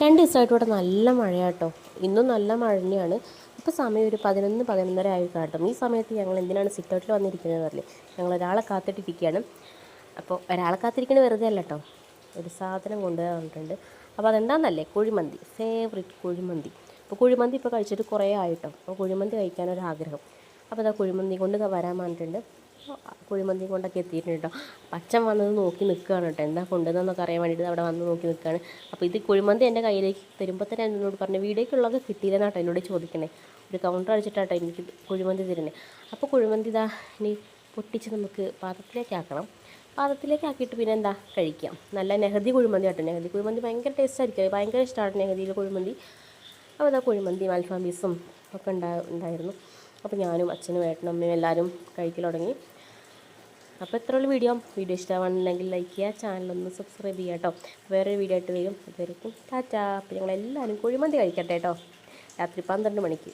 2 ദിവസമായിട്ട് ഇവിടെ നല്ല മഴയാട്ടോ. ഇന്നും നല്ല മഴ തന്നെയാണ്. ഇപ്പോൾ സമയം ഒരു 11, 11:30 ആയി കാട്ടും. ഈ സമയത്ത് ഞങ്ങൾ എന്തിനാണ് സിറ്റ് ഔട്ടിൽ വന്നിരിക്കുന്നത് അറിയില്ലേ, ഞങ്ങൾ ഒരാളെ കാത്തിട്ടിരിക്കുകയാണ്. അപ്പോൾ ഒരാളെ കാത്തിരിക്കുന്നത് വെറുതെ അല്ല കേട്ടോ, ഒരു സാധനം കൊണ്ടുവരാൻ പറഞ്ഞിട്ടുണ്ട്. അപ്പോൾ അതെന്താണെന്നല്ലേ, കുഴിമന്തി, ഫേവറേറ്റ് കുഴിമന്തി. അപ്പോൾ കുഴിമന്തി ഇപ്പോൾ കഴിച്ചിട്ട് കുറേ ആയിട്ടോ. അപ്പോൾ കുഴിമന്തി കഴിക്കാനൊരാഗ്രഹം. അപ്പോൾ അതാ കുഴിമന്തി കൊണ്ട് വരാൻ പറഞ്ഞിട്ടുണ്ട്. കുഴിമന്തി കൊണ്ടൊക്കെ എത്തിയിട്ടുണ്ട് കേട്ടോ. അച്ഛൻ വന്നത് നോക്കി നിൽക്കുകയാണ് കേട്ടോ, എന്താ കൊണ്ടുവന്നതെന്നൊക്കെ അറിയാൻ വേണ്ടിയിട്ട് അവിടെ വന്ന് നോക്കി നിൽക്കുകയാണ്. അപ്പോൾ ഇത് കുഴിമന്തി എൻ്റെ കയ്യിലേക്ക് തരുമ്പോൾ തന്നെ എന്നോട് പറഞ്ഞു വീഡിയോക്കുള്ളതൊക്കെ കിട്ടിയില്ലെന്നാട്ടോ എന്നോട് ചോദിക്കണേ. ഒരു കൗണ്ടർ അടിച്ചിട്ടാട്ടോ എനിക്ക് കുഴിമന്തി തരുന്നത്. അപ്പോൾ കുഴിമന്തി ഇതാ ഇനി പൊട്ടിച്ച് നമുക്ക് പാത്രത്തിലേക്ക് ആക്കണം. പാത്രത്തിലേക്ക് ആക്കിയിട്ട് പിന്നെ എന്താ കഴിക്കാം. നല്ല നെഹദി കുഴിമന്തി ആട്ടോ. നെഹദി കുഴിമന്തി ഭയങ്കര ടേസ്റ്റ് ആയിരിക്കും, ഭയങ്കര ഇഷ്ടമാണ് നെഹദിയിലെ കുഴിമന്തി. അപ്പോൾ ഇതാ കുഴിമന്തിയും അൽഫാം പീസും ഒക്കെ ഉണ്ടായിരുന്നു. അപ്പോൾ ഞാനും അച്ഛനും ഏട്ടനും അമ്മയും എല്ലാവരും കഴിക്കൽ തുടങ്ങി. അപ്പോൾ ഇത്രയുള്ള വീഡിയോ ഇഷ്ടമാണെന്നുണ്ടെങ്കിൽ ലൈക്ക് ചെയ്യുക, ചാനലൊന്ന് സബ്സ്ക്രൈബ് ചെയ്യുക കേട്ടോ. വേറൊരു വീഡിയോ ആയിട്ട് വരും. അതുവരെയും ടാറ്റാ. അപ്പോൾ ഞങ്ങളെല്ലാവരും കുഴിമന്തി കഴിക്കട്ടെ കേട്ടോ, രാത്രി 12 മണിക്ക്.